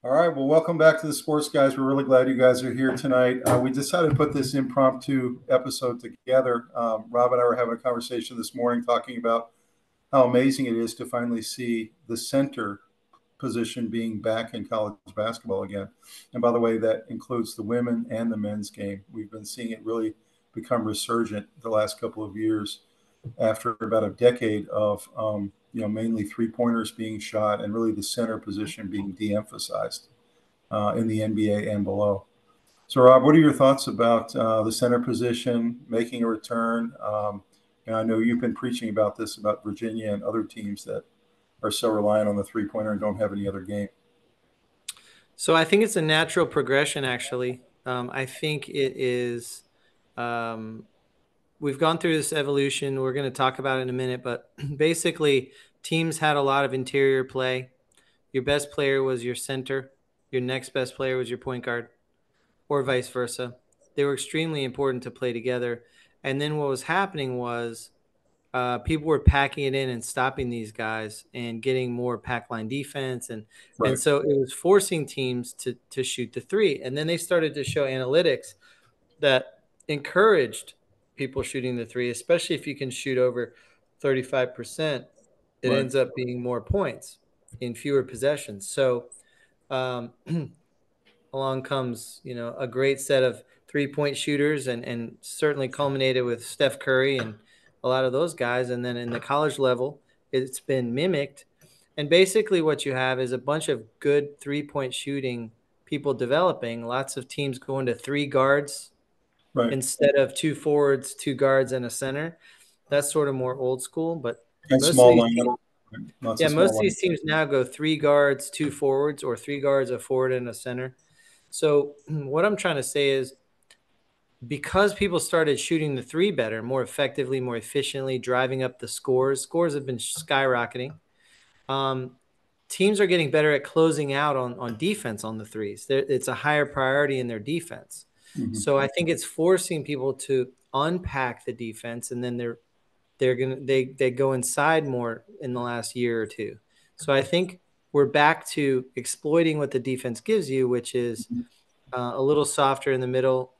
All right. Well, welcome back to the Sports Guys. We're really glad you guys are here tonight. We decided to put this impromptu episode together. Rob and I were having a conversation this morning talking about how amazing it is to finally see the center position being back in college basketball again. And by the way, that includes the women and the men's game. We've been seeing it really become resurgent the last couple of years after about a decade of mainly three-pointers being shot and really the center position being de-emphasized in the NBA and below. So, Rob, what are your thoughts about the center position making a return? And I know you've been preaching about this, about Virginia and other teams that are so reliant on the three-pointer and don't have any other game. So I think it's a natural progression, actually. I think it is. We've gone through this evolution. We're going to talk about it in a minute, but basically, teams had a lot of interior play. Your best player was your center. Your next best player was your point guard, or vice versa. They were extremely important to play together. And then what was happening was people were packing it in and stopping these guys and getting more pack line defense. And Right. so it was forcing teams to shoot the three. And then they started to show analytics that encouraged people shooting the three, especially if you can shoot over 35%, it Right. ends up being more points in fewer possessions. So um, along comes, a great set of 3-point shooters and certainly culminated with Steph Curry and a lot of those guys. And then in the college level, it's been mimicked. And basically what you have is a bunch of good 3-point shooting people developing, lots of teams going to three guards Right. instead of two forwards, two guards, and a center. That's sort of more old school, but And most of small these lineup. teams, Lots yeah, of most small of these lineup. teams now go three guards, two forwards, or three guards, a forward, and a center. So what I'm trying to say is because people started shooting the three better, more effectively, more efficiently, driving up the scores. Scores have been skyrocketing. Um, Teams are getting better at closing out on defense on the threes. It's a higher priority in their defense. Mm-hmm. So I think it's forcing people to unpack the defense, and then they go inside more in the last year or two. So I think we're back to exploiting what the defense gives you, which is a little softer in the middle.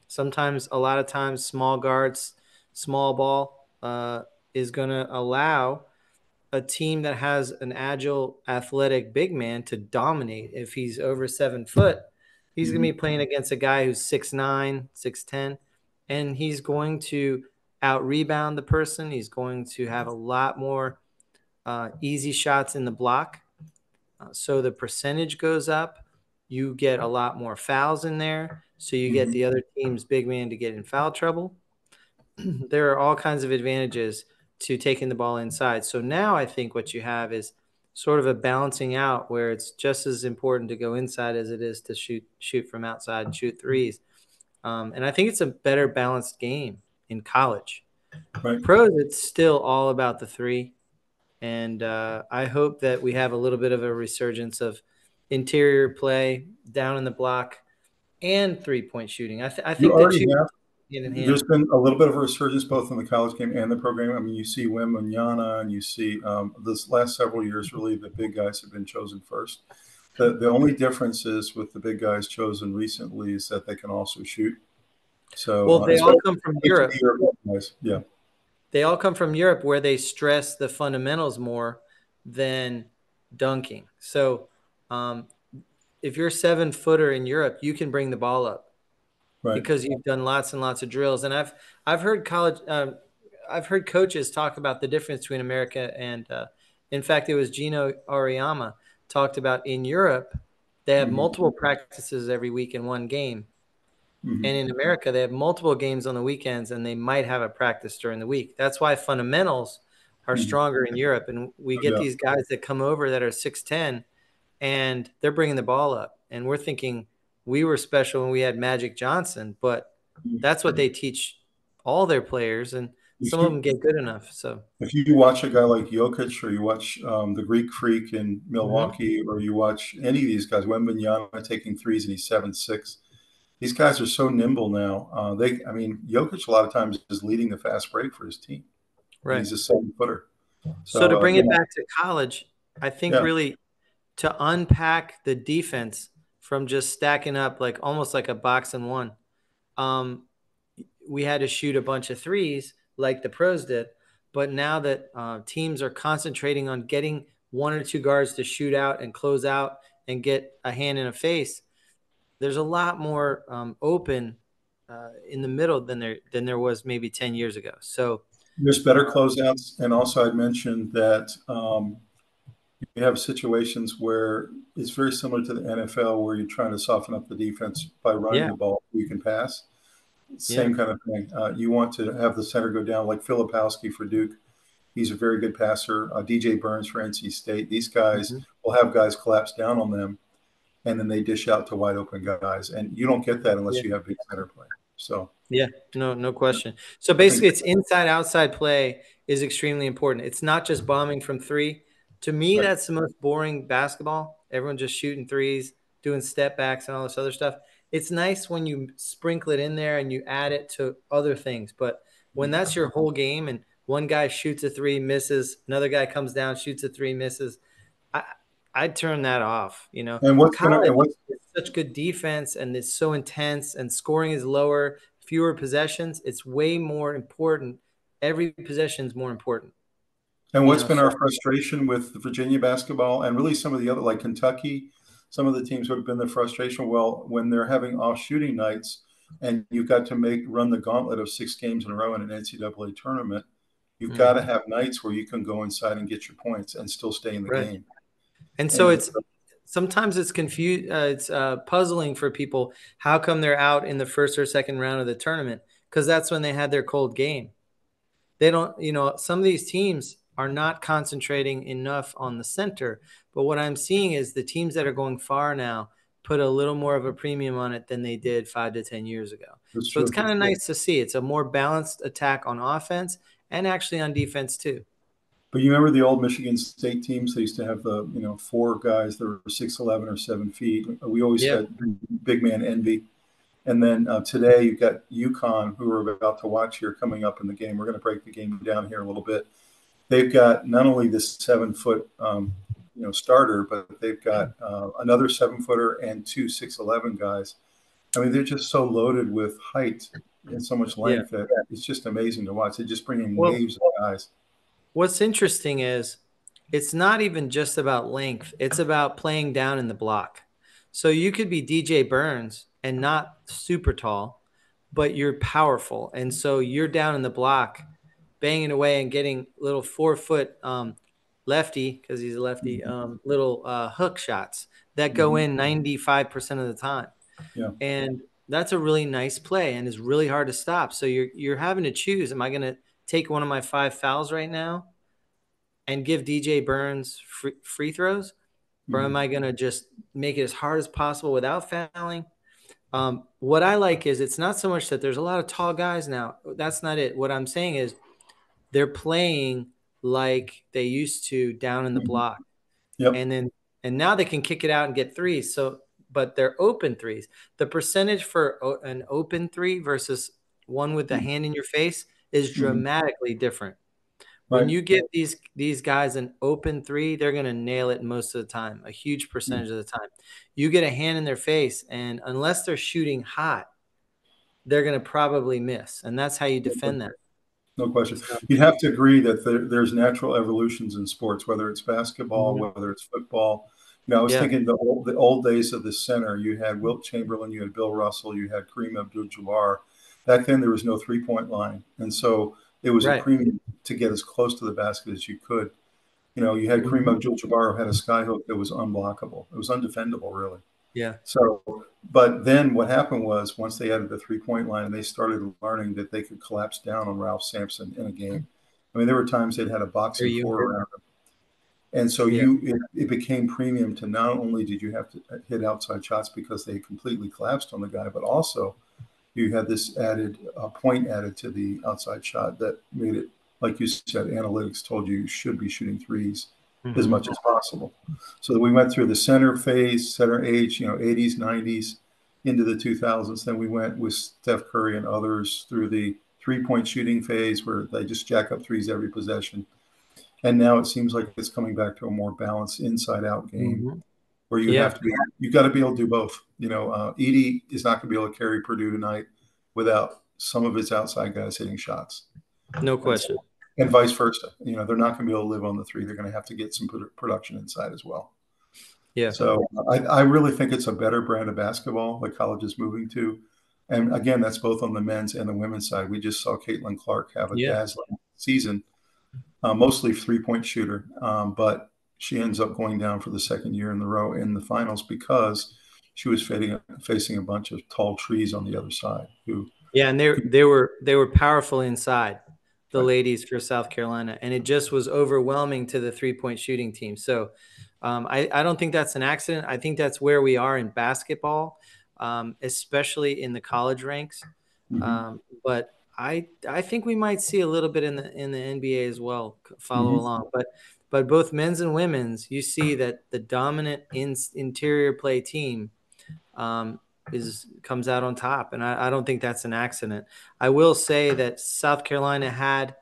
Sometimes, a lot of times, small guards, small ball is going to allow a team that has an agile, athletic big man to dominate. If he's over 7 foot, he's going Mm-hmm. to be playing against a guy who's 6'9", 6'10", and he's going to out rebound the person. He's going to have a lot more easy shots in the block. So the percentage goes up. You get a lot more fouls in there. So you get Mm-hmm. the other team's big man to get in foul trouble. There are all kinds of advantages to taking the ball inside. So now I think what you have is sort of a balancing out where it's just as important to go inside as it is to shoot from outside and shoot threes. And I think it's a better balanced game in college. Right. Pros, it's still all about the three. And I hope that we have a little bit of a resurgence of interior play down in the block and 3-point shooting. I You think the already two have. hand in There's hand. been a little bit of a resurgence both in the college game and the program. I mean, you see Wembanyama, and you see this last several years, really, the big guys have been chosen first. The only difference is with the big guys chosen recently is that they can also shoot. So, Well, they all come from Europe. guys. Yeah. They all come from Europe where they stress the fundamentals more than dunking. So um, if you're 7-footer in Europe, you can bring the ball up Right. because you've done lots and lots of drills. And I've heard I've heard coaches talk about the difference between America and in fact, it was Gino Auriemma talked about in Europe, they have Mm-hmm. multiple practices every week in one game. Mm-hmm. And in America, they have multiple games on the weekends and they might have a practice during the week. That's why fundamentals are Mm-hmm. stronger in Europe. And we get Yeah. these guys that come over that are 6'10", and they're bringing the ball up. And we're thinking we were special when we had Magic Johnson, but that's what they teach all their players. And If some of them you get good enough. So, if you watch a guy like Jokic, or you watch the Greek Freak in mhm. Milwaukee, or you watch any of these guys, Wembanyama taking threes and he's 7'6". These guys are so nimble now. I mean, Jokic a lot of times is leading the fast break for his team, and Right. he's a 7-footer. So to So bring it back to college, I think yeah, really to unpack the defense from just stacking up like almost like a box and one. We had to shoot a bunch of threes like the pros did. But now that teams are concentrating on getting one or two guards to shoot out and close out and get a hand in a face, there's a lot more open in the middle than there was maybe 10 years ago. So there's better closeouts. And also I'd mentioned that you have situations where it's very similar to the NFL where you're trying to soften up the defense by running the ball so you can pass. Same kind of thing. You want to have the center go down like Filipowski for Duke. He's a very good passer. DJ Burns for NC State. These guys will have guys collapse down on them, and then they dish out to wide open guys. And you don't get that unless you have big center play. So no question. So basically, it's inside outside play is extremely important. It's not just bombing from three. To me, that's the most boring basketball. Everyone just shooting threes, doing step backs and all this other stuff. It's nice when you sprinkle it in there and you add it to other things. But when that's your whole game and one guy shoots a three, misses, another guy comes down, shoots a three, misses, I'd turn that off. And what's such good defense and it's so intense and scoring is lower, fewer possessions. It's way more important. Every possession is more important. And what's been our frustration with Virginia basketball and really some of the other, like Kentucky, some of the teams would have been the frustration. Well, when they're having off shooting nights and you've got to run the gauntlet of 6 games in a row in an NCAA tournament, you've got to have nights where you can go inside and get your points and still stay in the game. And so sometimes it's confused. It's puzzling for people. How come they're out in the first or second round of the tournament? Because that's when they had their cold game. They don't, some of these teams are not concentrating enough on the center. But what I'm seeing is the teams that are going far now put a little more of a premium on it than they did 5 to 10 years ago. So it's kind of nice to see. It's a more balanced attack on offense and actually on defense too. But you remember the old Michigan State teams? They used to have the 4 guys that were 6'11" or 7 feet. We always had big man envy. And then today you've got UConn, who we're about to watch here coming up in the game. We're going to break the game down here a little bit. They've got not only this 7-foot starter, but they've got another 7-footer and 2 6'11" guys. I mean, they're just so loaded with height and so much length that it's just amazing to watch. They just bring in waves of guys. What's interesting is it's not even just about length. It's about playing down in the block. So you could be DJ Burns and not super tall, but you're powerful. And so you're down in the block, banging away and getting little 4-foot lefty, because he's a lefty, little hook shots that go in 95% of the time. Yeah. And that's a really nice play and is really hard to stop. So you're having to choose. Am I going to take one of my 5 fouls right now and give DJ Burns free throws? Or am I going to just make it as hard as possible without fouling? What I like is it's not so much that there's a lot of tall guys now. That's not it. What I'm saying is they're playing like they used to down in the block. Yep. And now they can kick it out and get threes. So, but they're open threes. The percentage for an open three versus one with the hand in your face is dramatically different. When you give these guys an open three, they're going to nail it most of the time, a huge percentage of the time. You get a hand in their face, and unless they're shooting hot, they're going to probably miss. And that's how you defend that. No question. You'd have to agree that there's natural evolutions in sports, whether it's basketball, whether it's football. I was thinking the old days of the center, you had Wilt Chamberlain, you had Bill Russell, you had Kareem Abdul-Jabbar. Back then, there was no three-point line. And so it was a premium to get as close to the basket as you could. You had Kareem Abdul-Jabbar who had a skyhook that was unblockable. It was undefendable, really. Yeah. So, but then what happened was once they added the three-point line and they started learning that they could collapse down on Ralph Sampson in a game. I mean, there were times they'd had a boxing floor around them. And so it became premium to not only did you have to hit outside shots because they completely collapsed on the guy, but also you had this added point added to the outside shot that made it, like you said, analytics told you should be shooting threes as much as possible. So we went through the center phase, center age, 80s, 90s, into the 2000s. Then we went with Steph Curry and others through the three-point shooting phase where they just jack up threes every possession. And now it seems like it's coming back to a more balanced inside-out game Mhm. where Yeah, you've got to be able to do both. Edey is not going to be able to carry Purdue tonight without some of its outside guys hitting shots, no and question. and vice versa. They're not going to be able to live on the three. They're going to have to get some production inside as well. Yeah. So I really think it's a better brand of basketball that college is moving to. And again, that's both on the men's and the women's side. We just saw Caitlin Clark have a Yeah. dazzling season, mostly three-point shooter, but she ends up going down for the second year in a row in the finals because she was facing a bunch of tall trees on the other side. Yeah, and they were powerful inside, the Right. ladies for South Carolina, and it just was overwhelming to the 3-point shooting team. So I don't think that's an accident. I think that's where we are in basketball, especially in the college ranks. Mm-hmm. But I think we might see a little bit in the NBA as well follow Mm-hmm. along. But both men's and women's, you see that the dominant interior play team um, comes out on top, and I don't think that's an accident. I will say that South Carolina had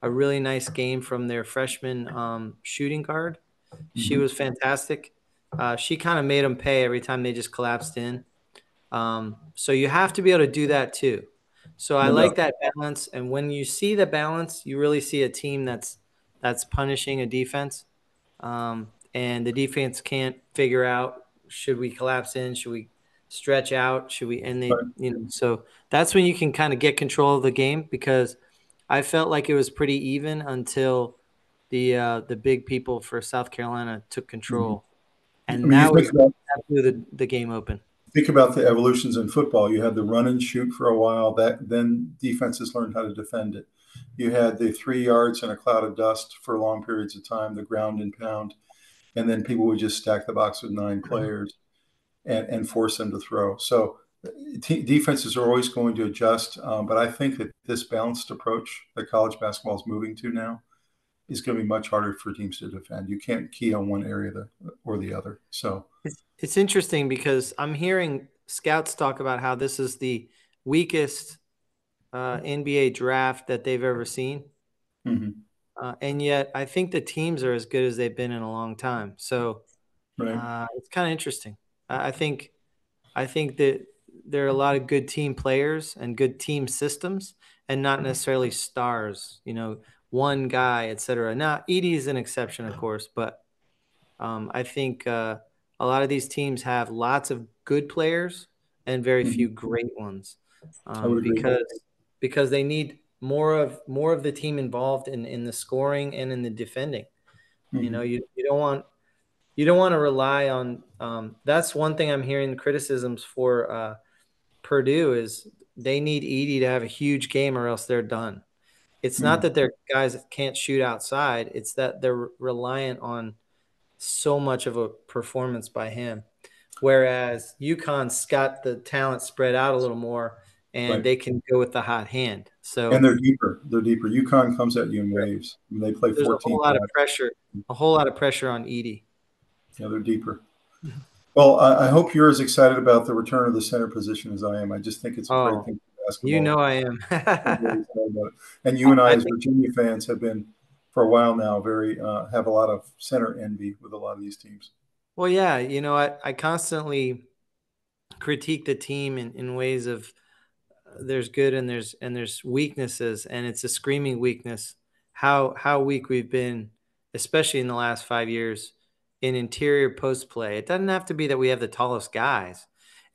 a really nice game from their freshman shooting guard. She Mm-hmm. was fantastic. She kind of made them pay every time they just collapsed in. So you have to be able to do that too. So I No like doubt. that balance, and when you see the balance, you really see a team that's punishing a defense, and the defense can't figure out, should we collapse in, should we stretch out, should we, and they, Right. so that's when you can kind of get control of the game, because I felt like it was pretty even until the big people for South Carolina took Mm-hmm. control, I and mean, that blew the game open. think about the evolutions in football. You had the run and shoot for a while. That then defenses learned how to defend it. You had the 3 yards in a cloud of dust for long periods of time, the ground and pound, and then people would just stack the box with 9 players and force them to throw. So defenses are always going to adjust, but I think that this balanced approach that college basketball is moving to now is going to be much harder for teams to defend. You can't key on one area or the other. So, It's interesting because I'm hearing scouts talk about how this is the weakest NBA draft that they've ever seen. mhm, And yet I think the teams are as good as they've been in a long time. So right. it's kind of interesting. I think that there are a lot of good team players and good team systems, and not necessarily stars. One guy, etc. Now, Edie is an exception, of course, but I think a lot of these teams have lots of good players and very few Mhm. great ones, I would agree. because they need more of the team involved in the scoring and in the defending. Mhm. You don't want to rely on. That's one thing I'm hearing criticisms for Purdue is they need Edie to have a huge game or else they're done. It's not Mhm. that their guys can't shoot outside; it's that they're reliant on so much of a performance by him. Whereas UConn's got the talent spread out a little more, and Right. they can go with the hot hand. And So they're deeper. They're deeper. UConn comes at you in waves. I mean, they play there's 14 guys. a whole lot of pressure on Edie. Yeah, they're deeper. Well, I hope you're as excited about the return of the center position as I am. I just think it's a great Oh, thing for you know basketball. I am. I'm very excited about it. And you and I, I as think, Virginia fans, have been for a while now very have a lot of center envy with a lot of these teams. well, yeah, I constantly critique the team in ways of there's good and there's weaknesses, and it's a screaming weakness how weak we've been, especially in the last 5 years, in interior post play. It doesn't have to be that we have the tallest guys.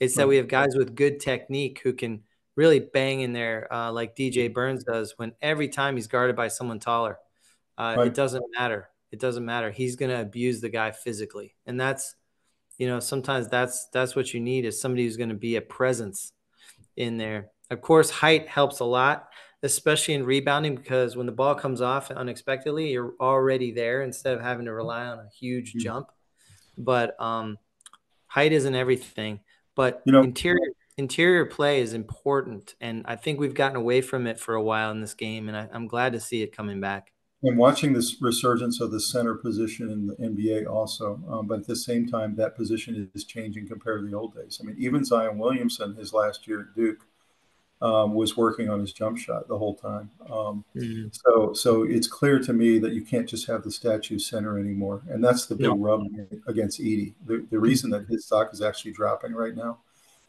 It's that Right. we have guys with good technique who can really bang in there, like DJ Burns does, when every time he's guarded by someone taller. It Right. doesn't matter. It doesn't matter. He's going to abuse the guy physically, and sometimes that's what you need, is somebody who's going to be a presence in there. Of course, height helps a lot, especially in rebounding, because when the ball comes off unexpectedly, you're already there instead of having to rely on a huge Mm. jump. But height isn't everything. But You know, interior play is important, and I think we've gotten away from it for a while in this game, and I'm glad to see it coming back. I'm watching this resurgence of the center position in the NBA also, but at the same time, that position is changing compared to the old days. I mean, even Zion Williamson, his last year at Duke, was working on his jump shot the whole time. Mhm. So it's clear to me that you can't just have the statue center anymore, and that's the big No. rub against Edey. The reason that his stock is actually dropping right now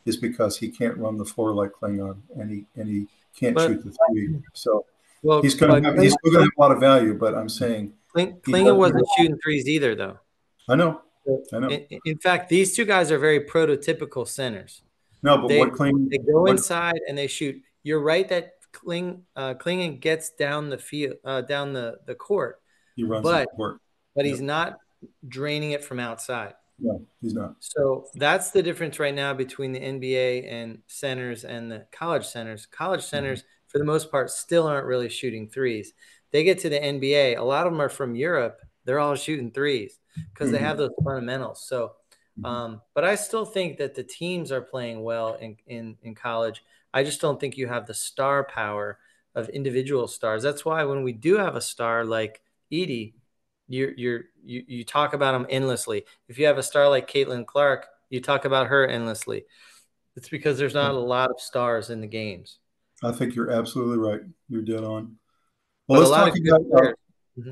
is because he can't run the floor like Klingon, and he can't But shoot the three. So well, but he's still going to have a lot of value. But I'm saying he Klingan does. wasn't shooting threes either, though. I know, So, I know. in fact, these two guys are very prototypical centers. No, but They what Kling, they go what inside and they shoot. You're right that Klingan gets down the field, down the court, he runs the but court. he's Yep. not draining it from outside. No, he's not. So that's the difference right now between the NBA and centers and the college centers. College centers, for the most part, still aren't really shooting threes. They get to the NBA, a lot of them are from Europe. They're all shooting threes because they have those fundamentals. So, but I still think that the teams are playing well in college. I just don't think you have the star power of individual stars. That's why when we do have a star like Edey, you talk about them endlessly. If you have a star like Caitlin Clark, you talk about her endlessly. It's because there's not a lot of stars in the games, I think you're absolutely right. You're dead on. Well, but a let's lot of good players.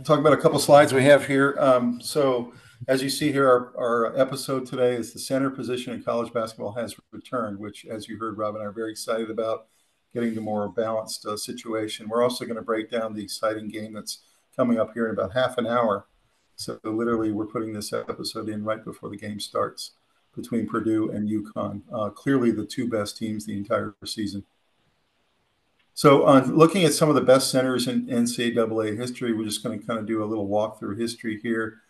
talk about a couple slides we have here. So, as you see here, our episode today is the center position in college basketball has returned, which, as you heard, Rob and I are very excited about getting to more balanced situation. We're also going to break down the exciting game that's coming up here in about half an hour. So, literally, we're putting this episode in right before the game starts between Purdue and UConn. Clearly, the two best teams the entire season. So, looking at some of the best centers in NCAA history, we're just going to kind of do a little walk through history here.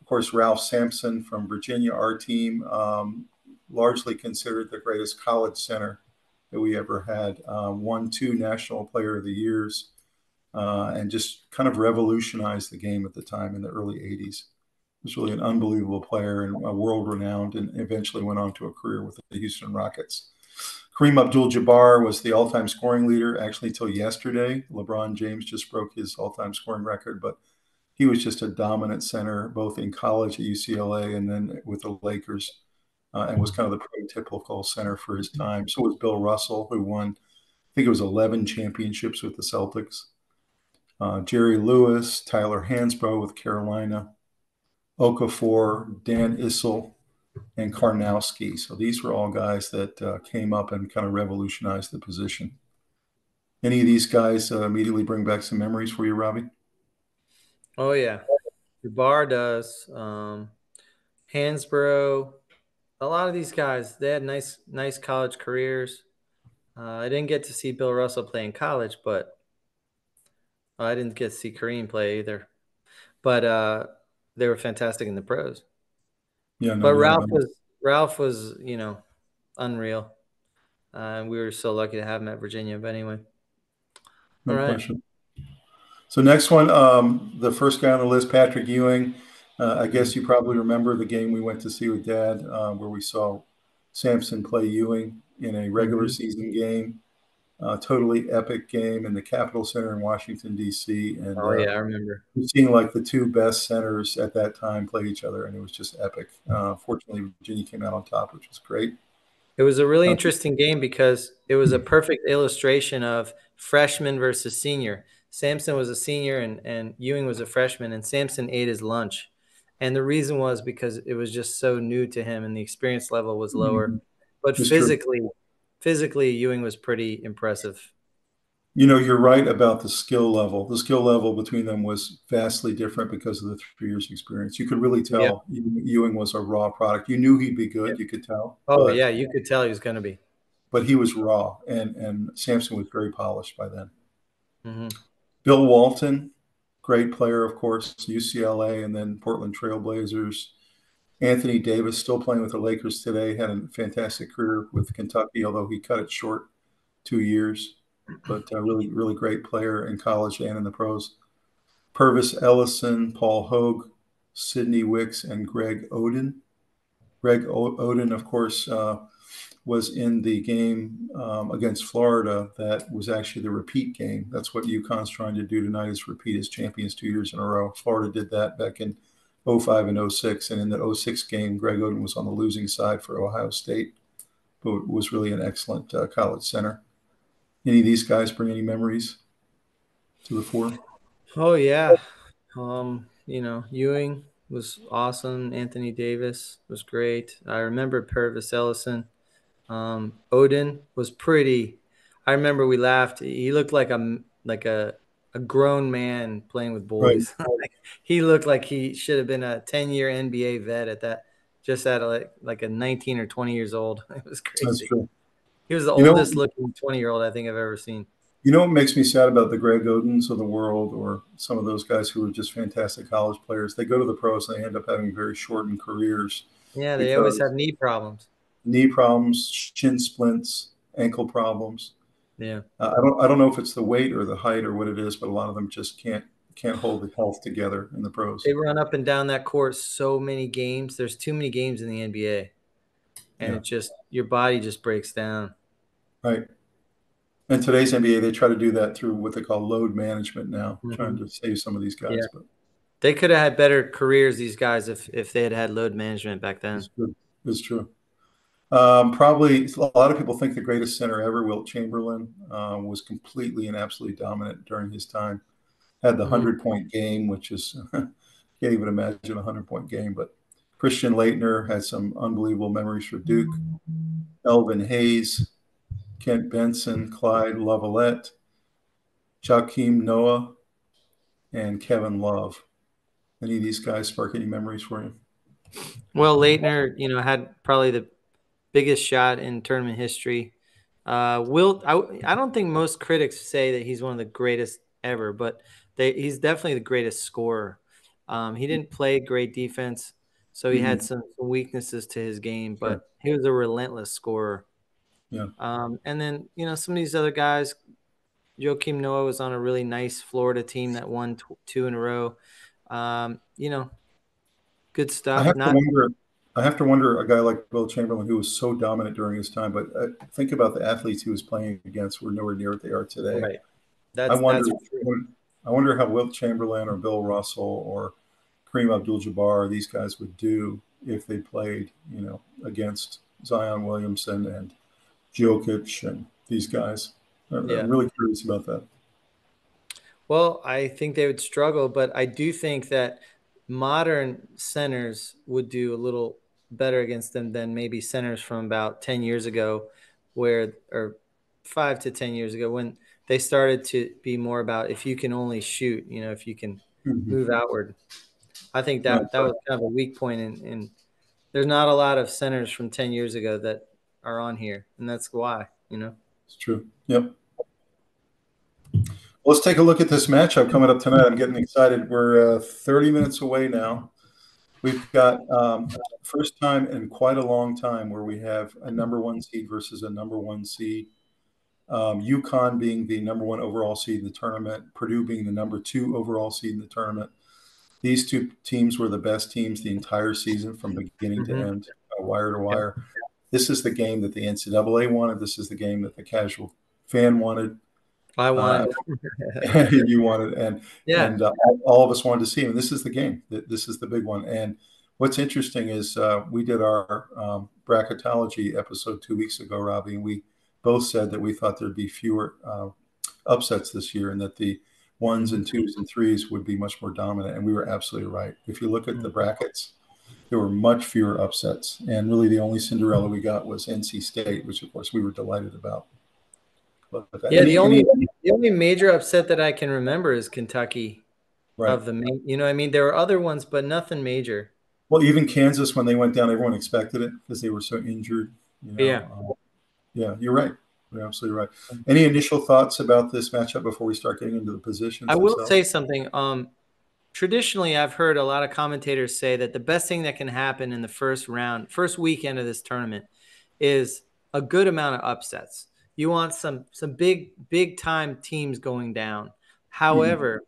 Of course, Ralph Sampson from Virginia, our team, largely considered the greatest college center that we ever had. Won 2 National Player of the Years, and just kind of revolutionized the game at the time in the early 80s. Was really an unbelievable player and world-renowned, and eventually went on to a career with the Houston Rockets. Kareem Abdul-Jabbar was the all-time scoring leader, actually, till yesterday. LeBron James just broke his all-time scoring record, but he was just a dominant center, both in college at UCLA and then with the Lakers, and was kind of the prototypical center for his time. So was Bill Russell, who won, I think it was 11 championships with the Celtics. Jerry Lewis, Tyler Hansbrough with Carolina, Okafor, Dan Issel, and Karnowski. So these were all guys that came up and kind of revolutionized the position. Any of these guys immediately bring back some memories for you, Robbie? Oh yeah, Jabbar does. Hansbrough. A lot of these guys, they had nice college careers. I didn't get to see Bill Russell play in college, but I didn't get to see Kareem play either. But they were fantastic in the pros. Yeah, no But doubt about it. Ralph was unreal. And we were so lucky to have him at Virginia. But anyway, all No right. question. So next one, the first guy on the list, Patrick Ewing. I guess you probably remember the game we went to see with Dad, where we saw Sampson play Ewing in a regular season game. Totally epic game in the Capitol Center in Washington, D.C. And Oh yeah, I remember. we've seen like the two best centers at that time play each other, and it was just epic. Fortunately, Virginia came out on top, which was great. It was a really Uh, interesting game because it was a perfect illustration of freshman versus senior. Sampson was a senior and Ewing was a freshman, and Sampson ate his lunch. And the reason was because it was just so new to him and the experience level was lower. But it's true. physically, Ewing was pretty impressive. You know, you're right about the skill level. The skill level between them was vastly different because of the 3 years experience. You could really Yep. tell Ewing was a raw product. You knew he'd be good, you could tell, Oh yeah, you could tell he was going to be. but he was raw, and Sampson was very polished by then. Mm-hmm. Bill Walton, great player, of course, UCLA, and then Portland Trailblazers. Anthony Davis, still playing with the Lakers today, had a fantastic career with Kentucky, although he cut it short 2 years. But really, really great player in college and in the pros. Purvis Ellison, Paul Hogue, Sidney Wicks, and Greg Oden. Greg Oden, of course, was in the game against Florida. That was actually the repeat game. That's what UConn's trying to do tonight, is repeat as champions 2 years in a row. Florida did that back in 05 and 06. And in the 06 game, Greg Oden was on the losing side for Ohio State, but was really an excellent college center. Any of these guys bring any memories to the fore? Oh yeah. Ewing was awesome. Anthony Davis was great. I remember Purvis Ellison. Odin was pretty. I remember we laughed. He looked like a grown man playing with Right. boys. He looked like he should have been a 10-year NBA vet at that, just at like a 19 or 20 years old. It was That's crazy. true. He was the You know, oldest looking 20-year-old I think I've ever seen. you know what makes me sad about the Greg Odens of the world, or some of those guys who are just fantastic college players? They go to the pros and they end up having very shortened careers Yeah, they always because have knee problems. knee problems, shin splints, ankle problems. Yeah. I don't know if it's the weight or the height or what it is, but a lot of them just can't hold the health together in the pros. They run up and down that court so many games. There's too many games in the NBA. And Yeah, it just your body just breaks down. right. In today's NBA, they try to do that through what they call load management now, trying Mhm. to save some of these Yeah. guys. But They could have had better careers, these guys, if they had had load management back then. it's good. It's true. Probably a lot of people think the greatest center ever, Wilt Chamberlain, was completely and absolutely dominant during his time. Had the Mm. 100-point game, which is can't even imagine a 100-point game. But Christian Laettner had some unbelievable memories for Duke. Elvin Hayes, Kent Benson, Clyde Lavalette, Joakim Noah, and Kevin Love. Any of these guys spark any memories for you? Well, Leitner, had probably the biggest shot in tournament history. Wilt, I don't think most critics say that he's one of the greatest ever, but he's definitely the greatest scorer. He didn't play great defense, so he had Mm-hmm. some weaknesses to his game, Sure. but he was a relentless scorer. Yeah. And then, some of these other guys, Joakim Noah was on a really nice Florida team that won two in a row. Um, you know, good I stuff. have to Not wonder. I have to wonder a guy like Bill Chamberlain, who was so dominant during his time, but think about the athletes he was playing against were nowhere near what they are today. right. I wonder. That's true. I wonder how Wilt Chamberlain or Bill Russell or Kareem Abdul-Jabbar, these guys would do if they played, against Zion Williamson and Jokic and these guys. I'm Yeah. really curious about that. Well, I think they would struggle, but I do think that modern centers would do a little better against them than maybe centers from about 10 years ago, or 5 to 10 years ago, when they started to be more about if you can only shoot, if you can Mm-hmm. move outward. I think No, that was kind of a weak point, and there's not a lot of centers from 10 years ago that are on here, and that's why. it's true. Yep. Let's take a look at this matchup coming up tonight. I'm getting excited. We're 30 minutes away now. We've got first time in quite a long time where we have a number one seed versus a number one seed. UConn being the number one overall seed in the tournament, Purdue being the number two overall seed in the tournament. These two teams were the best teams the entire season from beginning to Mm-hmm. end, wire to Yeah. wire. This is the game that the NCAA wanted. This is the game that the casual fan wanted. I Uh, wanted, and you wanted, and yeah. and uh, all of us wanted to see him. And this is the game. This is the big one. And what's interesting is we did our bracketology episode 2 weeks ago, Robbie, and we both said that we thought there'd be fewer upsets this year, and that the ones and twos and threes would be much more dominant. And we were absolutely right. If you look at the brackets, there were much fewer upsets, and really the only Cinderella we got was NC State, which of course we were delighted about. But Yeah, the only major upset that I can remember is Kentucky right. of the main. I mean, there were other ones, but nothing major. Well, even Kansas, when they went down, everyone expected it because they were so injured. Yeah. Yeah, you're right. You're absolutely right. Any initial thoughts about this matchup before we start getting into the I positions will themselves? say something. Traditionally, I've heard a lot of commentators say that the best thing that can happen in the first weekend of this tournament, is a good amount of upsets. You want some big time teams going down. Mm-hmm. However,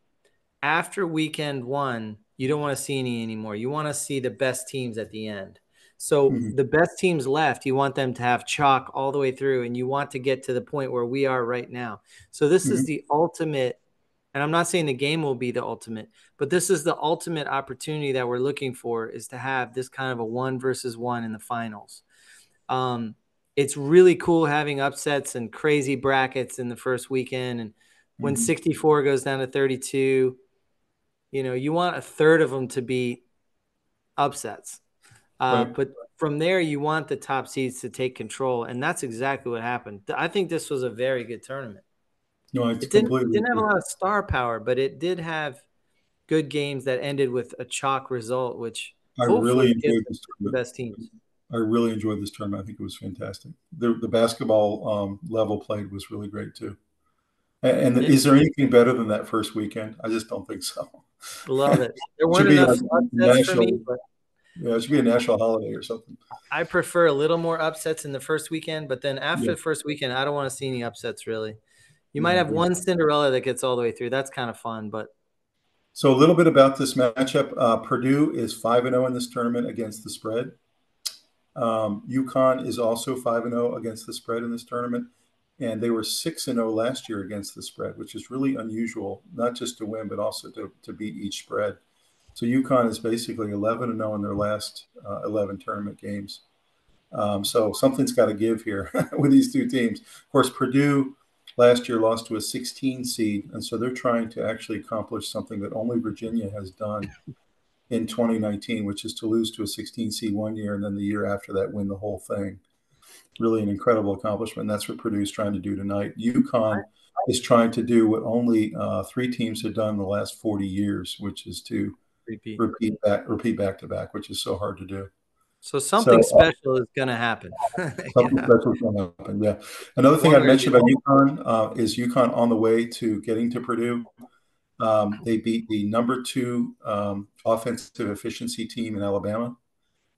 after weekend one, you don't want to see any anymore. You want to see the best teams at the end. So Mm-hmm. the best teams left, you want them to have chalk all the way through, and you want to get to the point where we are right now. So this is Mm-hmm. the ultimate, and I'm not saying the game will be the ultimate, but this is the ultimate opportunity that we're looking for, is to have this kind of a 1 versus 1 in the finals. Um, it's really cool having upsets and crazy brackets in the first weekend. And when 64 goes down to 32, you want a third of them to be upsets. Right. But from there, you want the top seeds to take control. And that's exactly what happened. I think this was a very good tournament. No, it's It completely didn't have a agree. lot of star power, but it did have good games that ended with a chalk result, which I hopefully really gives enjoyed us this the tournament. best teams. I really enjoyed this tournament. I think it was fantastic. The basketball level played was really great too. And Yeah, is there anything better than that first weekend? I just don't think so. love it. There Should weren't be like enough upsets for me, national. but Yeah, it should be a national holiday or something. I prefer a little more upsets in the first weekend. But then after Yeah, the first weekend, I don't want to see any upsets really. You yeah, might I have agree. one Cinderella that gets all the way through. That's kind of fun, but So a little bit about this matchup. Purdue is 5-0 in this tournament against the spread. UConn is also 5-0 against the spread in this tournament, and they were 6-0 last year against the spread, which is really unusual, not just to win but also to beat each spread. So UConn is basically 11-0 in their last 11 tournament games. So something's got to give here with these two teams. Of course, Purdue last year lost to a 16 seed, and so they're trying to actually accomplish something that only Virginia has done in 2019, which is to lose to a 16 seed one year and then the year after that win the whole thing. Really an incredible accomplishment. And that's what Purdue's trying to do tonight. UConn is trying to do what only three teams have done in the last 40 years, which is to repeat. repeat back to back, which is so hard to do. So So something special is going to happen. something special is going to happen. Yeah. Another thing One I'd or mention the about UConn is UConn on the way to getting to Purdue. They beat the number 2 offensive efficiency team in Alabama,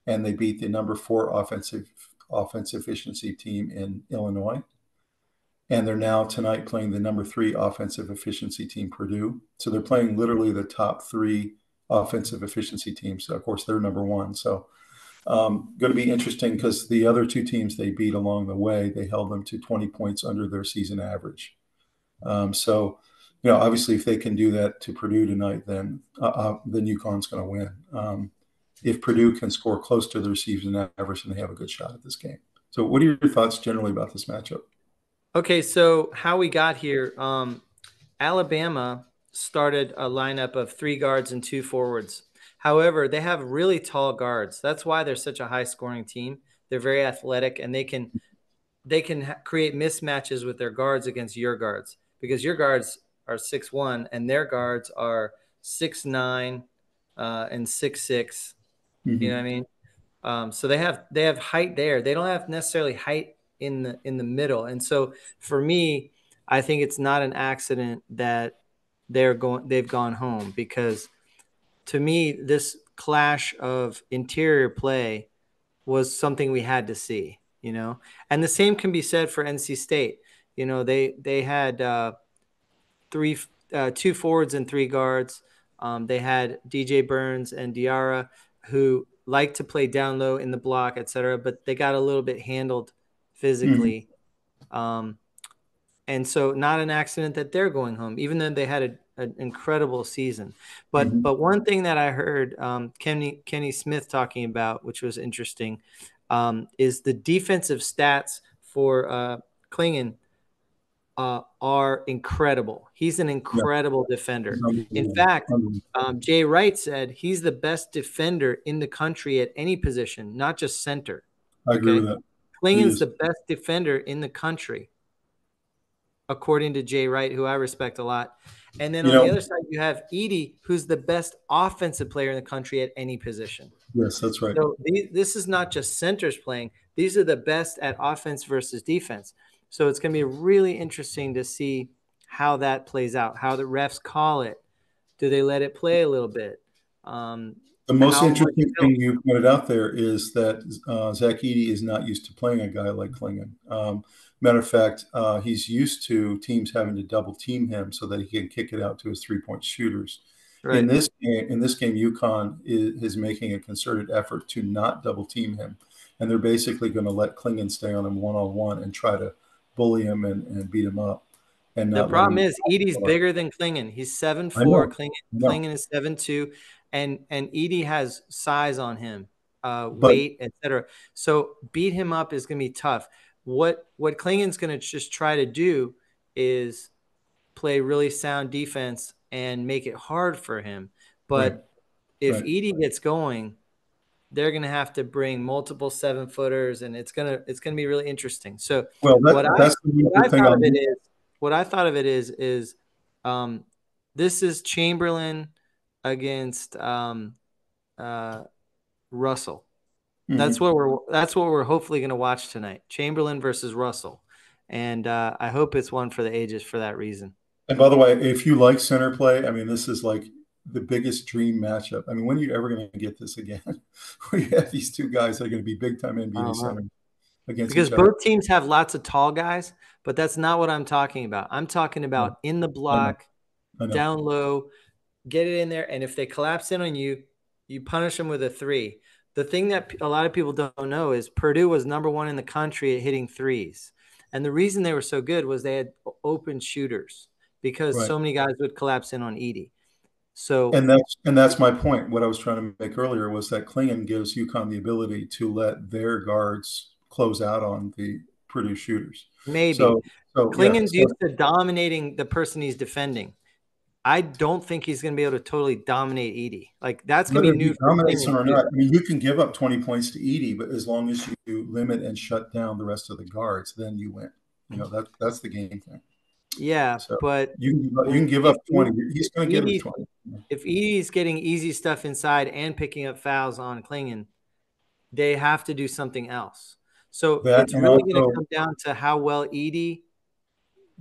and they beat the number 4 offensive efficiency team in Illinois. And they're now tonight playing the number 3 offensive efficiency team, Purdue. So they're playing literally the top 3 offensive efficiency teams. So of course, they're number 1. So going to be interesting because the other 2 teams they beat along the way, they held them to 20 points under their season average. So, obviously, if they can do that to Purdue tonight, then UConn's going to win. If Purdue can score close to their season average, then they have a good shot at this game. So, what are your thoughts generally about this matchup? Okay, so how we got here, Alabama started a lineup of 3 guards and 2 forwards. However, they have really tall guards. That's why they're such a high scoring team. They're very athletic, and they can create mismatches with their guards against your guards, because your guards are 6'1" and their guards are 6'9" and 6'6". You know what I Mm-hmm. mean? So they have height there. They don't have necessarily height in the middle. And so for me, I think it's not an accident that they've gone home, because to me this clash of interior play was something we had to see. And the same can be said for NC State. They had two forwards and 3 guards. They had DJ Burns and Diarra, who like to play down low in the block, etc., but they got a little bit handled Mm-hmm. physically. And so not an accident that they're going home, even though they had an incredible season. But Mm-hmm. one thing that I heard Kenny Smith talking about, which was interesting, is the defensive stats for Clingan are incredible. He's an Yeah, incredible defender. In unbelievable. fact, Unbelievable. Jay Wright said he's the best defender in the country at any position, not just center. I agree with Okay. that. He Klingan's is. the best defender in the country, according to Jay Wright, who I respect a lot. And then You on the know, other side, you have Edey, who's the best offensive player in the country at any position. yes, that's right. So this is not just centers playing. These are the best at offense versus defense. So it's going to be really interesting to see how that plays out, how the refs call it. Do they let it play a little bit? The most How much interesting film? thing you pointed out there is that Zach Edey is not used to playing a guy like Clingan. Matter of fact, he's used to teams having to double team him so that he can kick it out to his 3-point shooters. Right. In this game, UConn is making a concerted effort to not double team him, and they're basically going to let Clingan stay on him one-on-one and try to bully him and beat him up, and The not let problem him. is Edey's bigger than Clingan. He's I 7'4". know, Clingan I know. Clingan is 7'2", and Edey has size on him. But weight, etc. So beat him up is going to be tough. What Clingan's going to just try to do is play really sound defense and make it hard for him. right, But if right. Edey gets going, they're going to have to bring multiple 7-footers, and it's gonna be really interesting. So Well, what I that's the what good I thing thought of it on. is what I thought of it is um, this is Chamberlain against uh, Russell. Mhm. That's what we're hopefully going to watch tonight. Chamberlain versus Russell, and I hope it's one for the ages for that reason. And by the way, if you like center play, I mean, this is like the biggest dream matchup. I mean, when are you ever going to get this again? Where you have these two guys that are going to be big time I NBA don't know. centers against Because each other. both teams have lots of tall guys, but that's not what I'm talking about. I'm talking Yeah, about in the I know, block, I know. down low, get it in there, and if they collapse in on you, you punish them with a three. The thing that a lot of people don't know is Purdue was #1 in the country at hitting threes. And the reason they were so good was they had open shooters because Right. so many guys would collapse in on Edey. So And that's my point. What I was trying to make earlier was that Clingan gives UConn the ability to let their guards close out on the Purdue shooters. maybe So so yeah. Klingen's So used to dominating the person he's defending. I don't think he's going to be able to totally dominate Edey. Like that's going to whether be he new for dominates Klingon them or too. not, I mean, you can give up 20 points to Edey, but as long as you limit and shut down the rest of the guards, then you win. That's the game thing. Yeah, So but you can give if up 20. He's going to give us Edey's 20. if Edey's getting easy stuff inside and picking up fouls on Klingon, they have to do something else. So That it's and really going to also come down to how well Edey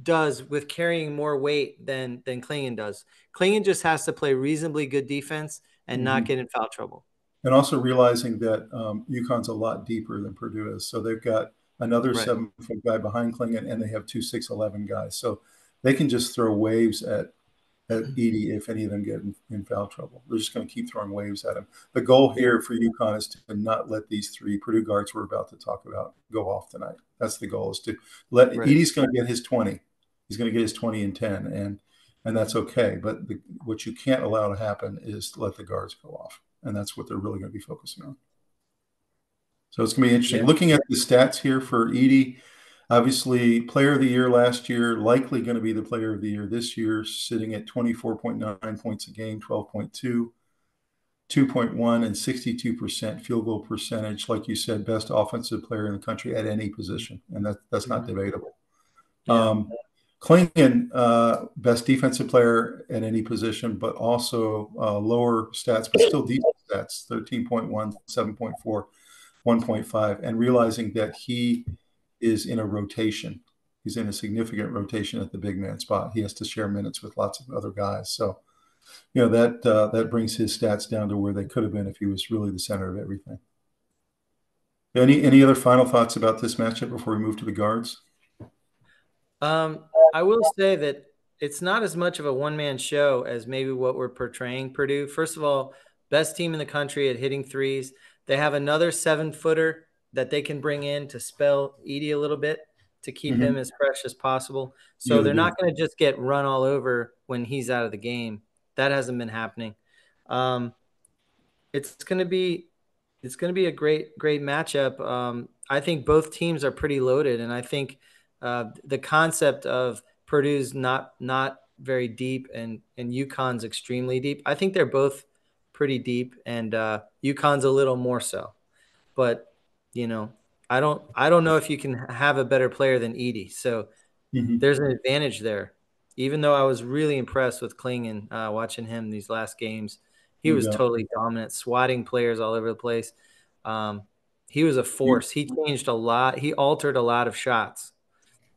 does with carrying more weight than Klingon does. Klingon just has to play reasonably good defense and not mhm. get in foul trouble. And also realizing that UConn's a lot deeper than Purdue is. So they've got another Right. 7 foot guy behind Clingan, and they have two 6'11" guys. So they can just throw waves at Edey if any of them get in foul trouble. They're just going to keep throwing waves at him. The goal Yeah. here for UConn is to not let these three Purdue guards we're about to talk about go off tonight. That's the goal, is to let Right. Edey's going to get his 20. He's going to get his 20 and 10, and that's okay. But what you can't allow to happen is to let the guards go off, and that's what they're really going to be focusing on. So it's going to be interesting. Yeah. Looking at the stats here for Edey, obviously, player of the year last year, likely going to be the player of the year this year, sitting at 24.9 points a game, 12.2, 2.1, and 62% field goal percentage. Like you said, best offensive player in the country at any position, and that's not debatable. Yeah. Clingan, best defensive player at any position, but also lower stats, but still decent stats, 13.1, 7.4, 1.5, and realizing that he is in a rotation. He's in a significant rotation at the big man spot. He has to share minutes with lots of other guys. So, that brings his stats down to where they could have been if he was really the center of everything. Any other final thoughts about this matchup before we move to the guards? I will say that it's not as much of a one-man show as maybe what we're portraying Purdue. First of all, best team in the country at hitting threes. They have another 7-footer that they can bring in to spell Edey a little bit to keep him Mm-hmm. as fresh as possible. Yeah, So they they're do. not going to just get run all over when he's out of the game. That hasn't been happening. Um, it's going to be a great matchup. I think both teams are pretty loaded, and I think the concept of Purdue's not very deep and UConn's extremely deep. I think they're both pretty deep, and UConn's a little more so. But you know, I don't know if you can have a better player than Edey. So Mm-hmm. there's an advantage there. Even though I was really impressed with Klingan watching him these last games, he No was doubt. totally dominant, swatting players all over the place. Um, he was a force. He changed a lot. He altered a lot of shots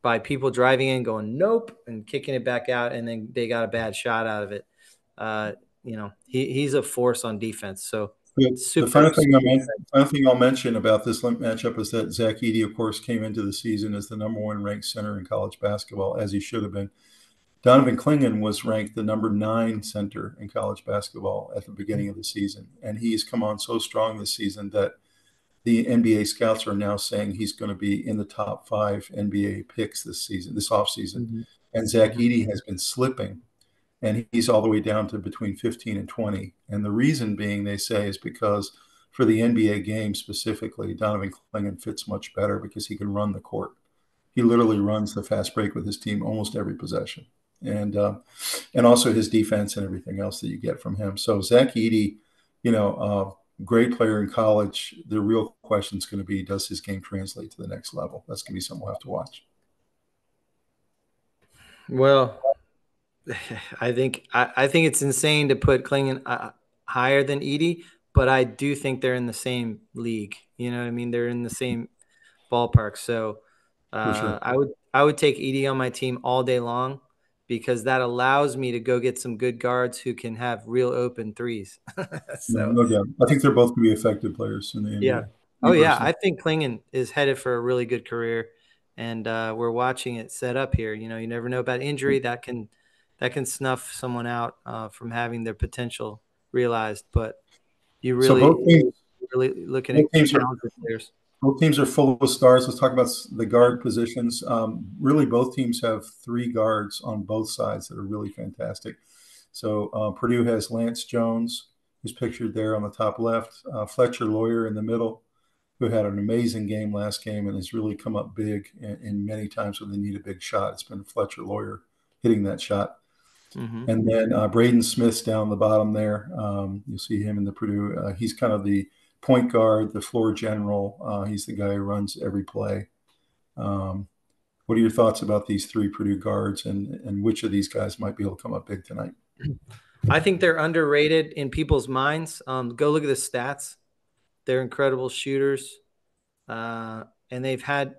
by people driving in, going nope, and kicking it back out, and then they got a bad shot out of it. He's a force on defense. So The super super excited. final thing I'll mention about this matchup is that Zach Edey, of course, came into the season as the #1 ranked center in college basketball, as he should have been. Donovan Clingan was ranked the #9 center in college basketball at the beginning of the season, and he's come on so strong this season that the NBA scouts are now saying he's going to be in the top 5 NBA picks this season, this offseason. Mhm. And Zach Mhm. Edey has been slipping, and he's all the way down to between 15 and 20. And the reason being, they say, is because for the NBA game specifically, Donovan Clingan fits much better because he can run the court. He literally runs the fast break with his team almost every possession, and also his defense and everything else that you get from him. So Zach Edey, great player in college. The real question is going to be, does his game translate to the next level? That's going to be something we'll have to watch. Well, I think it's insane to put Clingan higher than Edey, but I do think they're in the same league. You know what I mean? They're in the same ballpark. So For sure. I would take Edey on my team all day long because that allows me to go get some good guards who can have real open threes. No, So no doubt. I think they're both going to be effective players in the yeah. NBA. Oh Me yeah, personally. I think Clingan is headed for a really good career, and we're watching it set up here. You know, you never know about injury that can snuff someone out from having their potential realized. But you So really looking at both teams are talented players. both teams are full of stars. Let's talk about the guard positions. Really, both teams have three guards on both sides that are really fantastic. So Purdue has Lance Jones, who's pictured there on the top left, Fletcher Lawyer in the middle, who had an amazing game last game and has really come up big in many times when they need a big shot. It's been Fletcher Lawyer hitting that shot. Mm-hmm. And then Braden Smith's down the bottom there. You'll see him in the Purdue. He's kind of the point guard, the floor general. He's the guy who runs every play. Um, what are your thoughts about these three Purdue guards and which of these guys might be able to come up big tonight? I think they're underrated in people's minds. Go look at the stats. They're incredible shooters, and they've had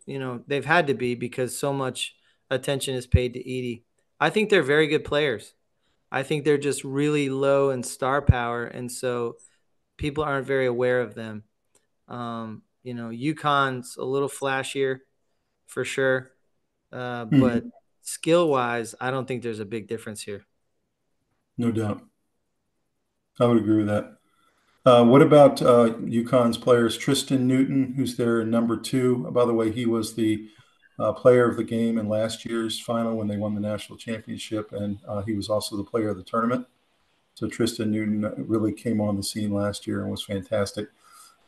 to be because so much attention is paid to Edey. I think they're very good players. I think they're just really low in star power, and so people aren't very aware of them. UConn's a little flashier for sure, but Mhm. skill wise, I don't think there's a big difference here. No doubt. I would agree with that. What about UConn's players? Tristan Newton, who's their number two. By the way, he was the player of the game in last year's final when they won the national championship, and he was also the player of the tournament. So Tristan Newton really came on the scene last year and was fantastic.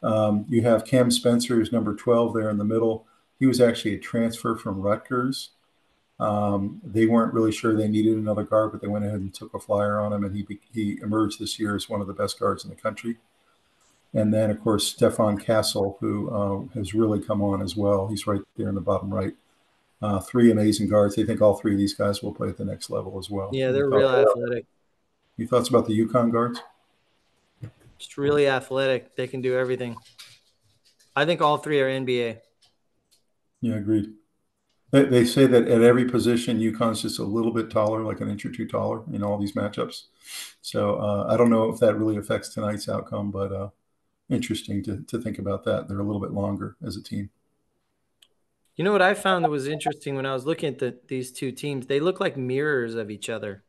You have Cam Spencer, who's number 12 there in the middle. He was actually a transfer from Rutgers. They weren't really sure they needed another guard, but they went ahead and took a flyer on him, and he emerged this year as one of the best guards in the country. And then, of course, Stefan Castle, who has really come on as well. He's right there in the bottom right. Three amazing guards. They think all three of these guys will play at the next level as well. Yeah, they're real athletic. Any thoughts about the UConn guards? Just really athletic. They can do everything. I think all three are NBA. Yeah, agreed. They say that at every position, UConn's just a little bit taller, like an inch or two taller in all these matchups. So I don't know if that really affects tonight's outcome, but interesting to think about that. They're a little bit longer as a team. You know what I found that was interesting when I was looking at these two teams? They look like mirrors of each other.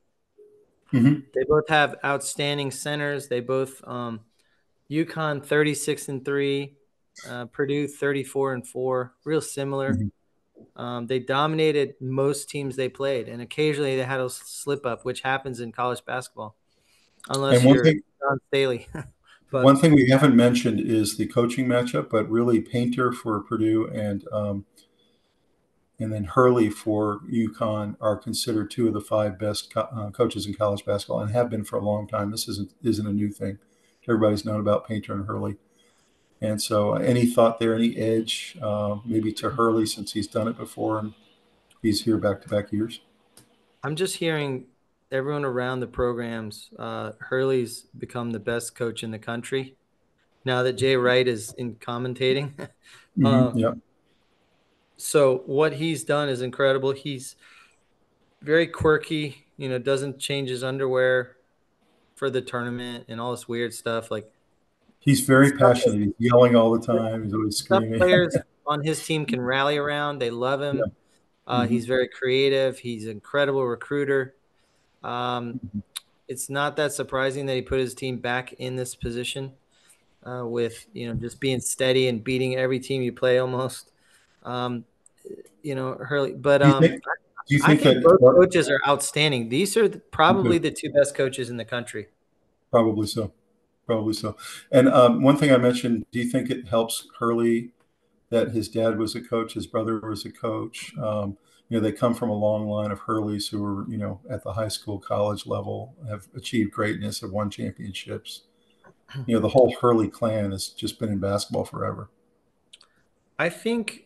Mm-hmm. They both have outstanding centers. They both UConn 36-3, Purdue 34-4, real similar. Mm-hmm. They dominated most teams they played, and occasionally they had a slip up, which happens in college basketball, unless And one you're thing, John Staley. one But thing we haven't mentioned is the coaching matchup, but really Painter for Purdue and then Hurley for UConn are considered two of the five best coaches in college basketball and have been for a long time. This isn't a new thing. Everybody's known about Painter and Hurley. And so, any thought there, any edge, maybe to Hurley since he's done it before and he's here back-to-back years? I'm just hearing everyone around the programs. Hurley's become the best coach in the country now that Jay Wright is in commentating. Mm-hmm. Yeah. So what he's done is incredible. He's very quirky, doesn't change his underwear for the tournament and all this weird stuff. Like He's very stuff, passionate. He's yelling all the time. He's always stuff screaming. players on his team can rally around. They love Yeah. him. Mm-hmm. He's very creative. He's an incredible recruiter. Um, Mm-hmm. it's not that surprising that he put his team back in this position with, just being steady and beating every team you play almost. Um, Hurley. But Do you think? Do you I think think that? both coaches are outstanding. These are probably Okay, the two best coaches in the country. probably so. Probably so. And one thing I mentioned, do you think it helps Hurley that his dad was a coach, his brother was a coach? They come from a long line of Hurleys who are, at the high school, college level, have achieved greatness, have won championships. The whole Hurley clan has just been in basketball forever. I think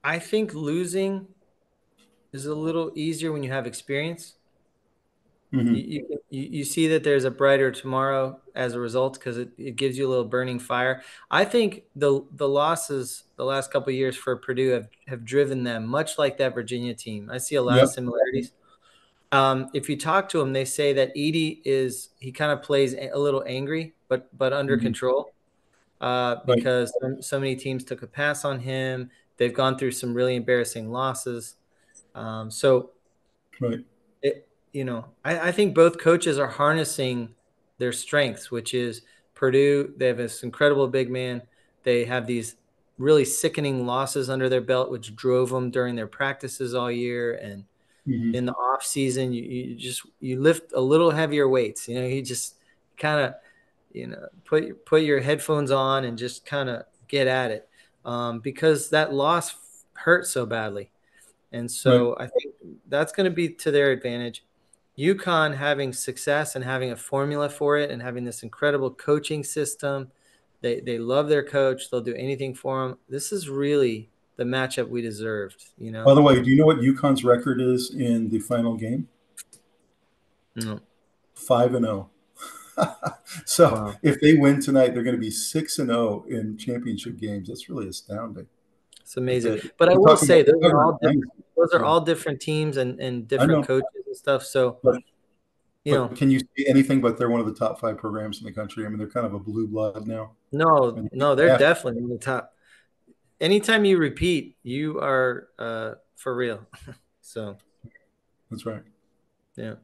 I think losing is a little easier when you have experience. Hmm. You see that there's a brighter tomorrow as a result because it gives you a little burning fire. I think the losses the last couple of years for Purdue have driven them much like that Virginia team. I see a lot of Yep. similarities. If you talk to them, they say that he kind of plays a little angry, but under Hmm. control, Right. because so many teams took a pass on him. They've gone through some really embarrassing losses. So Right. I think both coaches are harnessing their strengths, which is Purdue. They have this incredible big man. They have these really sickening losses under their belt, which drove them during their practices all year. And Hmm. in the off season, you lift a little heavier weights. You just kind of, put your headphones on and just kind of get at it, because that loss hurt so badly. And Right. so I think that's going to be to their advantage. UConn having success and having a formula for it and having this incredible coaching system. They love their coach. They'll do anything for him. This is really the matchup we deserved. By the way, do you know what UConn's record is in the final game? No. 5-0. So Wow. if they win tonight, they're going to be 6-0 in championship games. That's really astounding. It's amazing. That But I we're will talking about say those are covered all different. dynasty. Those are Yeah, all different teams and I different know. coaches and stuff. So, But you but know, can you see anything but they're one of the top five programs in the country? I mean, they're kind of a blue blood now. no, And no, they they're have to. definitely in the top. Anytime you repeat, you are for real. So, That's right. yeah.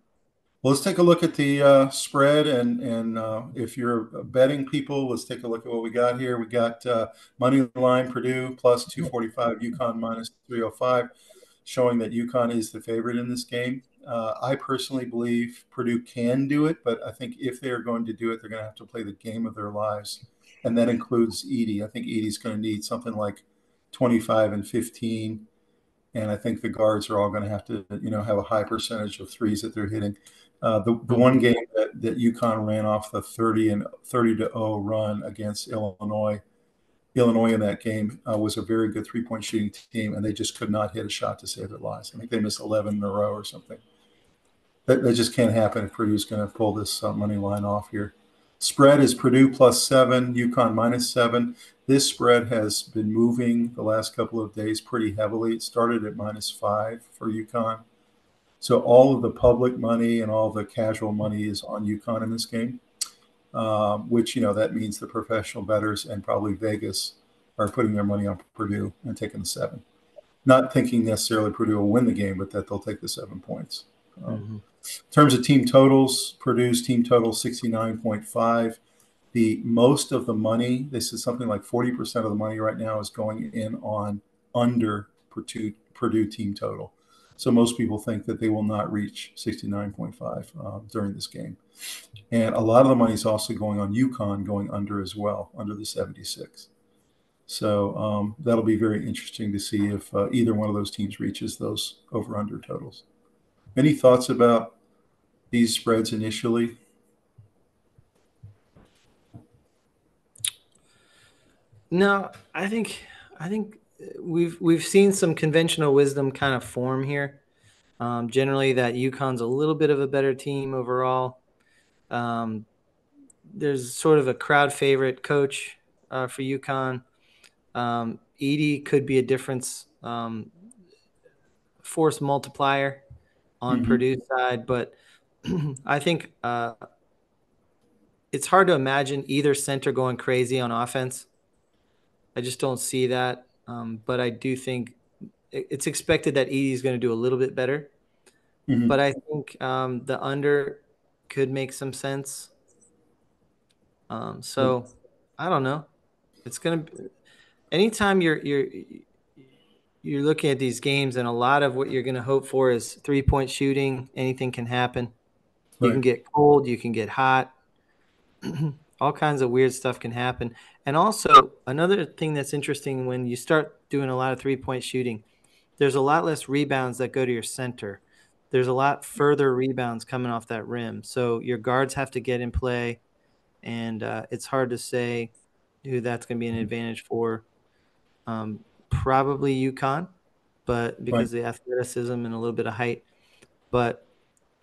Well, let's take a look at the spread, and if you're betting people, let's take a look at what we got here. We got money line Purdue plus 245, UConn minus 305, showing that UConn is the favorite in this game. I personally believe Purdue can do it, but I think if they are going to do it, they're going to have to play the game of their lives, and that includes Edey. I think Edey's going to need something like 25 and 15, and I think the guards are all going to have to, have a high percentage of threes that they're hitting. The one Mhm. game that UConn ran off the 30-0 run against Illinois. Illinois in that game was a very good 3-point shooting team, and they just could not hit a shot to save their lives. I think they missed 11 in a row or something. That just can't happen if Purdue's going to pull this money line off here. Spread is Purdue plus 7, UConn minus 7. This spread has been moving the last couple of days pretty heavily. It started at minus 5 for UConn. So all of the public money and all the casual money is on UConn in this game, which, that means the professional bettors and probably Vegas are putting their money on Purdue and taking the 7. Not thinking necessarily Purdue will win the game, but that they'll take the 7 points. Mhm. In terms of team totals, Purdue's team total 69.5. The most of the money, this is something like 40% of the money right now is going in on under Purdue team total. So most people think that they will not reach 69.5 during this game. And a lot of the money is also going on UConn going under as well, under the 76. So that'll be very interesting to see if either one of those teams reaches those over-under totals. Any thoughts about these spreads initially? No, I think we've seen some conventional wisdom kind of form here. Generally, that UConn's a little bit of a better team overall. Um, there's sort of a crowd favorite coach for UConn. Edey could be a difference, force multiplier on Mm-hmm. Purdue's side, but I think it's hard to imagine either center going crazy on offense. I just don't see that. But I do think it's expected that Edey is going to do a little bit better. Mm-hmm. But I think the under could make some sense. So I don't know. It's gonna be, anytime you're looking at these games, and a lot of what you're going to hope for is 3-point shooting. Anything can happen. You can Right. get cold. You can get hot. all kinds of weird stuff can happen. And also, another thing that's interesting when you start doing a lot of 3-point shooting, there's a lot less rebounds that go to your center. There's a lot further rebounds coming off that rim. So your guards have to get in play, and it's hard to say who that's going to be an advantage for. Probably UConn, but Right. because of the athleticism and a little bit of height. But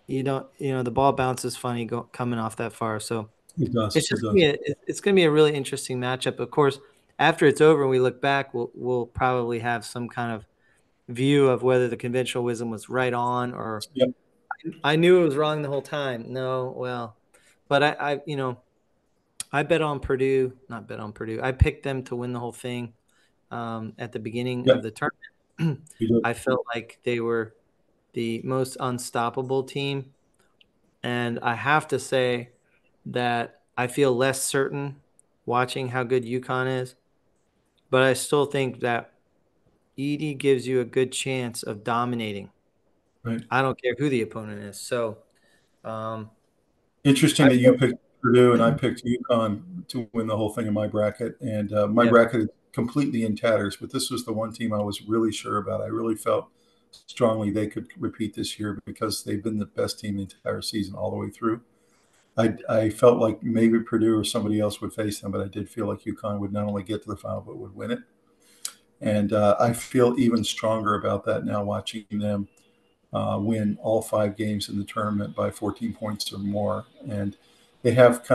the ball bounces funny coming off that far. So It does. it's It just does. it's gonna be a really interesting matchup. Of course, after it's over and we look back, we'll probably have some kind of view of whether the conventional wisdom was right on, or Yep. I knew it was wrong the whole time. No, well, but I bet on Purdue, not bet on Purdue. I picked them to win the whole thing at the beginning of Yep. the tournament. You do. I felt like they were the most unstoppable team, and I have to say that I feel less certain watching how good UConn is, but I still think that Edey gives you a good chance of dominating. Right. I don't care who the opponent is. So, um, Interesting I that you feel, picked Purdue and I picked UConn to win the whole thing in my bracket. And my yeah, bracket is completely in tatters, but this was the one team I was really sure about. I really felt strongly they could repeat this year because they've been the best team the entire season all the way through. I felt like maybe Purdue or somebody else would face them, but I did feel like UConn would not only get to the final, but would win it. And I feel even stronger about that now watching them win all 5 games in the tournament by 14 points or more. And they have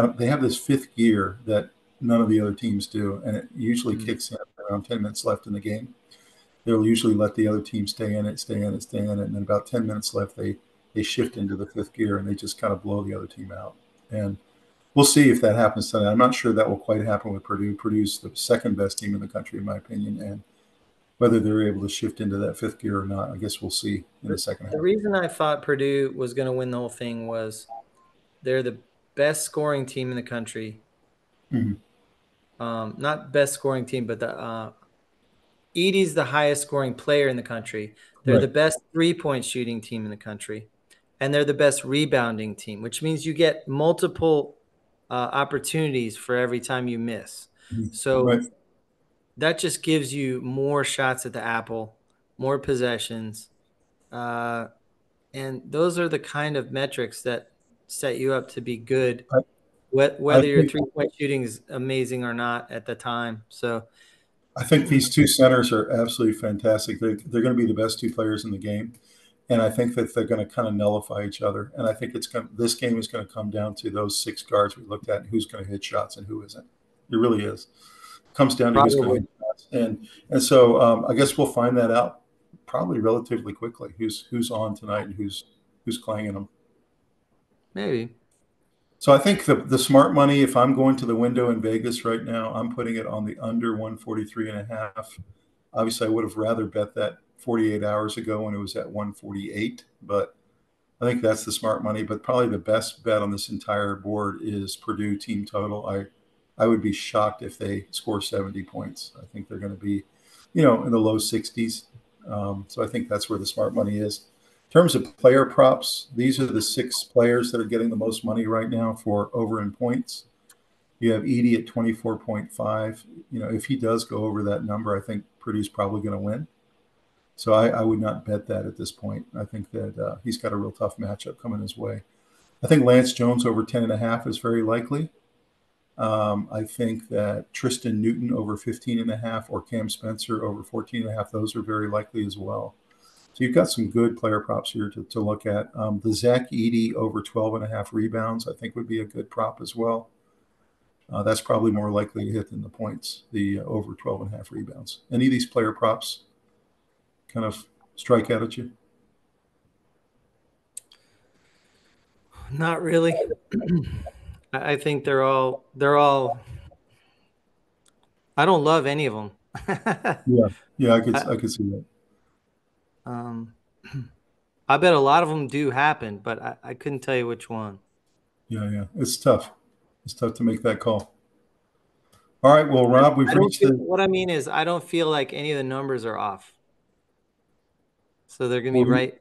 this fifth gear that none of the other teams do, and it usually mm, kicks in around 10 minutes left in the game. They'll usually let the other team stay in it, stay in it, stay in it, and then about 10 minutes left, they shift into the fifth gear and they just kind of blow the other team out. And we'll see if that happens tonight. I'm not sure that will quite happen with Purdue. Purdue's the second best team in the country, in my opinion, and whether they're able to shift into that fifth gear or not, I guess we'll see in the second the half. reason I thought Purdue was going to win the whole thing was they're the best scoring team in the country. Mhm. Not best scoring team, but the Edie's the highest scoring player in the country. They're the Right. best 3-point shooting team in the country, and they're the best rebounding team, which means you get multiple opportunities for every time you miss. Mhm. So Right. that just gives you more shots at the apple, more possessions, uh, and those are the kind of metrics that set you up to be good, I, I whether your think 3-point shooting is amazing or not at the time. So I think these two centers are absolutely fantastic. They're going to be the best two players in the game, and I think that they're going to kind of nullify each other. And I think this game is going to come down to those 6 guards we looked at and who's going to hit shots and who isn't. It really is. It comes down to who's going to probably hit shots, and so I guess we'll find that out probably relatively quickly. Who's on tonight and who's clanging them. maybe. So I think the smart money, if I'm going to the window in Vegas right now, I'm putting it on the under 143 and a half. Obviously, I would have rather bet that 48 hours ago when it was at 148, but I think that's the smart money. But probably the best bet on this entire board is Purdue team total. I would be shocked if they score 70 points. I think they're going to be, in the low 60s. So I think that's where the smart money is. In terms of player props, these are the 6 players that are getting the most money right now for over in points. You have Edey at 24.5. If he does go over that number, I think Purdue's probably going to win. So I would not bet that at this point. I think that he's got a real tough matchup coming his way. I think Lance Jones over 10.5 is very likely. I think that Tristan Newton over 15.5 or Cam Spencer over 14.5, those are very likely as well. So you've got some good player props here to look at. The Zach Edey over 12.5 rebounds, I think would be a good prop as well. That's probably more likely to hit than the points, the over 12.5 rebounds. Any of these player props kind of strike out at you? Not really. I think they're all. I don't love any of them. Yeah, yeah, I, I could see that. um, I bet a lot of them do happen, but I couldn't tell you which one. Yeah, yeah, it's tough. It's tough to make that call. All right, well, Rob, we've I don't reached feel, the. what I mean is I don't feel like any of the numbers are off, so they're gonna be Well, right.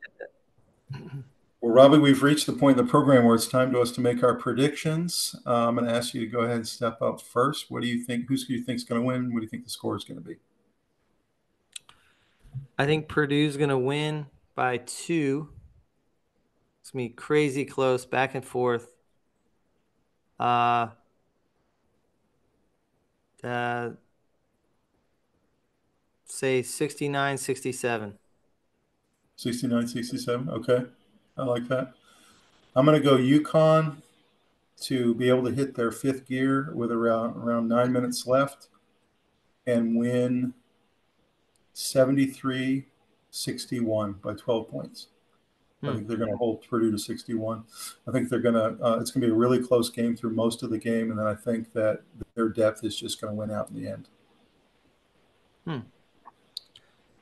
Well, Robbie, we've reached the point in the program where it's time to us to make our predictions. I'm going to ask you to go ahead and step up first. What do you think? Who do you think is going to win? What do you think the score is going to be? I think Purdue's going to win by 2. It's going to be crazy close, back and forth. Say 69-67. 69-67. Okay. I like that. I'm going to go UConn to be able to hit their fifth gear with around 9 minutes left and win 73-61 by 12 points. I think they're going to hold Purdue to 61. I think they're going to. It's going to be a really close game through most of the game, and then I think that their depth is just going to win out in the end.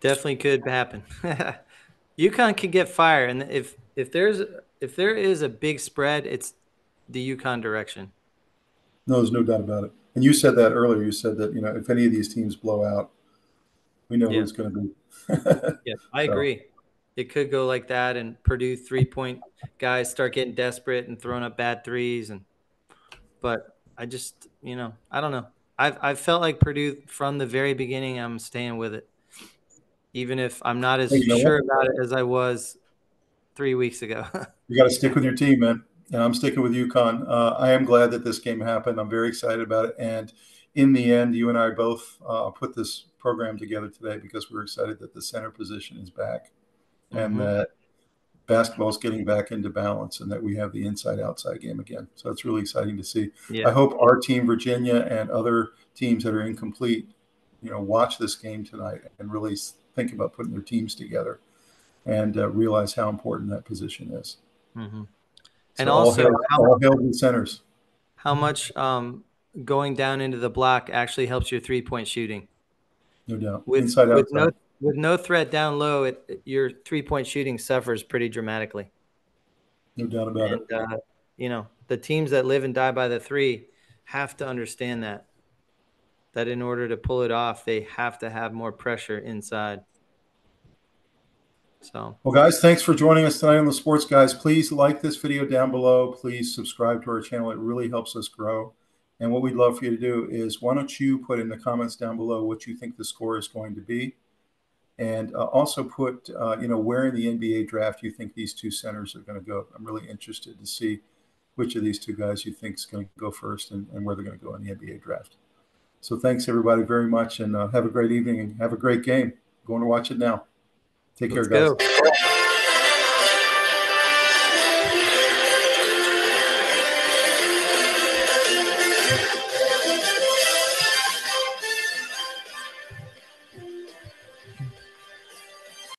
Definitely could happen. UConn can get fire, and if there is a big spread, it's the UConn direction. No, there's no doubt about it. And you said that earlier. You said that if any of these teams blow out, we know who it's going to be. Yeah, I agree. It could go like that, and Purdue 3-point guys start getting desperate and throwing up bad threes. But I just, I don't know. I've felt like Purdue from the very beginning. I'm staying with it, even if I'm not as sure about it as I was 3 weeks ago. You got to stick with your team, man. And I'm sticking with UConn. I am glad that this game happened. I'm very excited about it. And in the end, you and I both put this program together today because we're excited that the center position is back and that basketball is getting back into balance and that we have the inside-outside game again. So it's really exciting to see. Yeah. I hope our team, Virginia, and other teams that are incomplete, watch this game tonight and really think about putting their teams together and realize how important that position is. So and also, all hail the centers. How much going down into the block actually helps your three-point shooting? No doubt. Inside, outside. With no threat down low, your three-point shooting suffers pretty dramatically. No doubt about it. The teams that live and die by the three have to understand that in order to pull it off, they have to have more pressure inside. So, well, guys, thanks for joining us tonight on the Sports Guys. Please like this video down below. Please subscribe to our channel. It really helps us grow. And what we'd love for you to do is, why don't you put in the comments down below what you think the score is going to be, and also put, where in the NBA draft you think these two centers are going to go. I'm really interested to see which of these two guys you think is going to go first and where they're going to go in the NBA draft. So thanks, everybody, very much, and have a great evening and have a great game. Going to watch it now. Take care, guys. Let's go.